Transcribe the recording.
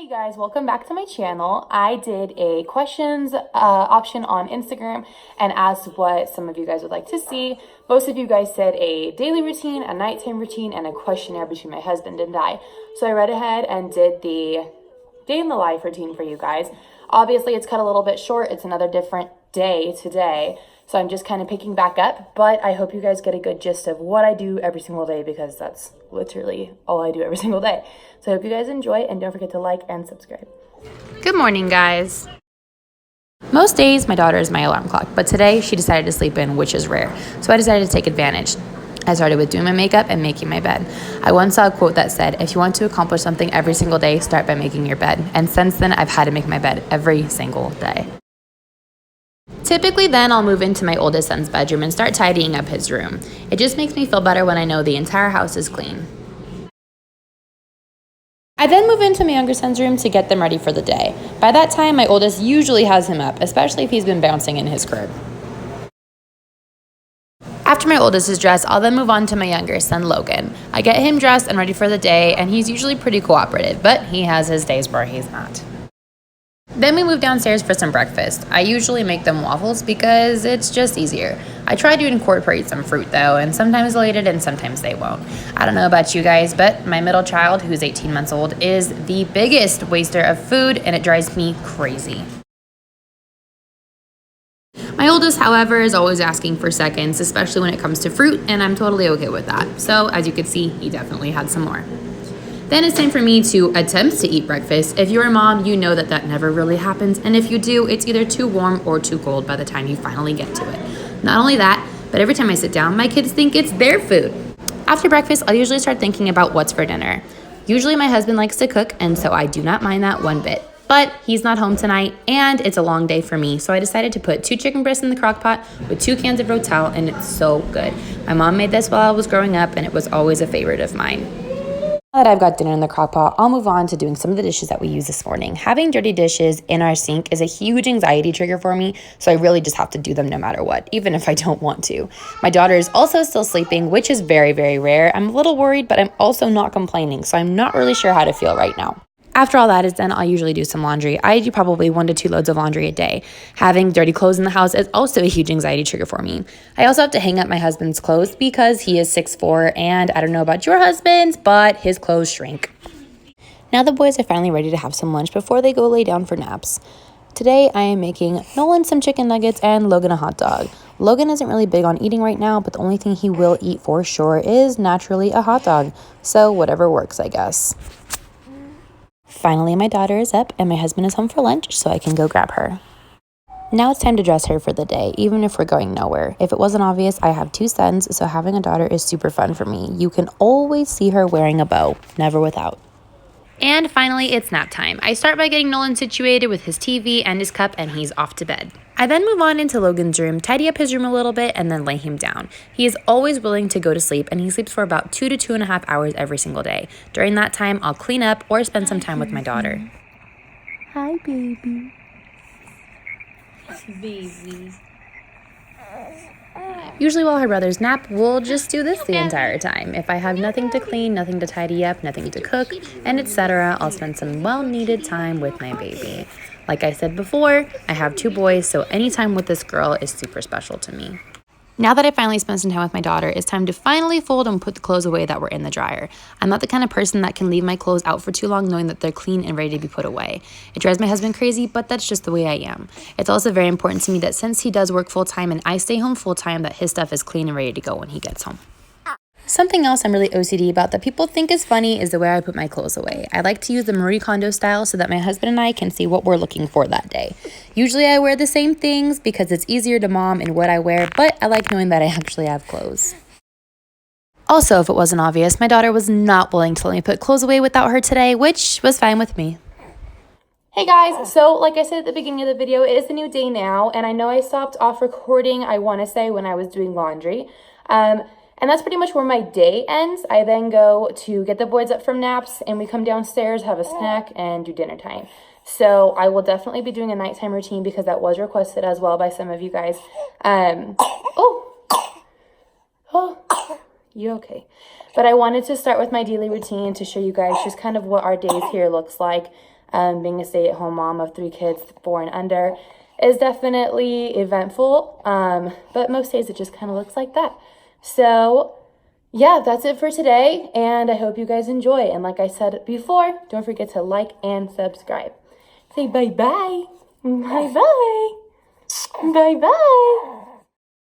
Hey guys, welcome back to my channel. I did a questions option on Instagram and asked what some of you guys would like to see. Most of you guys said a daily routine, a nighttime routine, and a questionnaire between my husband and I. So I read ahead and did the day in the life routine for you guys. Obviously, it's cut a little bit short. It's another different day today. So I'm just kind of picking back up, but I hope you guys get a good gist of what I do every single day because that's literally all I do every single day. So I hope you guys enjoy and don't forget to like and subscribe. Good morning, guys. Most days my daughter is my alarm clock, but today she decided to sleep in, which is rare. So I decided to take advantage. I started with doing my makeup and making my bed. I once saw a quote that said, if you want to accomplish something every single day, start by making your bed. And since then, I've had to make my bed every single day. Typically then I'll move into my oldest son's bedroom and start tidying up his room. It just makes me feel better when I know the entire house is clean. I then move into my younger son's room to get them ready for the day. By that time, my oldest usually has him up, especially if he's been bouncing in his crib. After my oldest is dressed, I'll then move on to my younger son, Logan. I get him dressed and ready for the day, and he's usually pretty cooperative, but he has his days where he's not. Then we move downstairs for some breakfast. I usually make them waffles because it's just easier. I try to incorporate some fruit though, and sometimes they'll eat it and sometimes they won't. I don't know about you guys, but my middle child, who's 18 months old, is the biggest waster of food and it drives me crazy. My oldest, however, is always asking for seconds, especially when it comes to fruit, and I'm totally okay with that. So as you can see, he definitely had some more. Then it's time for me to attempt to eat breakfast. If you're a mom, you know that that never really happens. And if you do, it's either too warm or too cold by the time you finally get to it. Not only that, but every time I sit down, my kids think it's their food. After breakfast, I'll usually start thinking about what's for dinner. Usually my husband likes to cook, and so I do not mind that one bit. But he's not home tonight, and it's a long day for me, so I decided to put 2 chicken breasts in the crock pot with 2 cans of Rotel, and it's so good. My mom made this while I was growing up, and it was always a favorite of mine. Now that I've got dinner in the crock pot, I'll move on to doing some of the dishes that we use this morning. Having dirty dishes in our sink is a huge anxiety trigger for me, so I really just have to do them no matter what, even if I don't want to. My daughter is also still sleeping, which is very, very rare. I'm a little worried, but I'm also not complaining, so I'm not really sure how to feel right now. After all that is done, I'll usually do some laundry. I do probably 1 to 2 loads of laundry a day. Having dirty clothes in the house is also a huge anxiety trigger for me. I also have to hang up my husband's clothes because he is 6'4", and I don't know about your husbands, but his clothes shrink. Now the boys are finally ready to have some lunch before they go lay down for naps. Today I am making Nolan some chicken nuggets and Logan a hot dog. Logan isn't really big on eating right now, but the only thing he will eat for sure is naturally a hot dog. So whatever works, I guess. Finally, my daughter is up and my husband is home for lunch, so I can go grab her. Now it's time to dress her for the day, even if we're going nowhere. If it wasn't obvious, I have 2 sons, so having a daughter is super fun for me. You can always see her wearing a bow, never without. And finally, it's nap time. I start by getting Nolan situated with his TV and his cup, and he's off to bed. I then move on into Logan's room, tidy up his room a little bit, and then lay him down. He is always willing to go to sleep, and he sleeps for about 2 to 2.5 hours every single day. During that time, I'll clean up or spend some time with my daughter. Hi, baby. Baby. Usually while her brothers nap, we'll just do this the entire time. If I have nothing to clean, nothing to tidy up, nothing to cook, and etc., I'll spend some well-needed time with my baby. Like I said before, I have 2 boys, so any time with this girl is super special to me. Now that I finally spent some time with my daughter, it's time to finally fold and put the clothes away that were in the dryer. I'm not the kind of person that can leave my clothes out for too long knowing that they're clean and ready to be put away. It drives my husband crazy, but that's just the way I am. It's also very important to me that since he does work full-time and I stay home full-time, that his stuff is clean and ready to go when he gets home. Something else I'm really OCD about that people think is funny is the way I put my clothes away. I like to use the Marie Kondo style so that my husband and I can see what we're looking for that day. Usually I wear the same things because it's easier to mom in what I wear, but I like knowing that I actually have clothes. Also, if it wasn't obvious, my daughter was not willing to let me put clothes away without her today, which was fine with me. Hey guys, so like I said at the beginning of the video, it is a new day now, and I know I stopped off recording, I want to say, when I was doing laundry. And that's pretty much where my day ends. I then go to get the boys up from naps, and we come downstairs, have a snack, and do dinner time. So I will definitely be doing a nighttime routine because that was requested as well by some of you guys. You okay? But I wanted to start with my daily routine to show you guys just kind of what our days here looks like. Being a stay-at-home mom of 3 kids, 4 and under, is definitely eventful, but most days it just kind of looks like that. So yeah, that's it for today, and I hope you guys enjoy. And like I said before, don't forget to like and subscribe. Say bye-bye. Bye-bye. Bye-bye.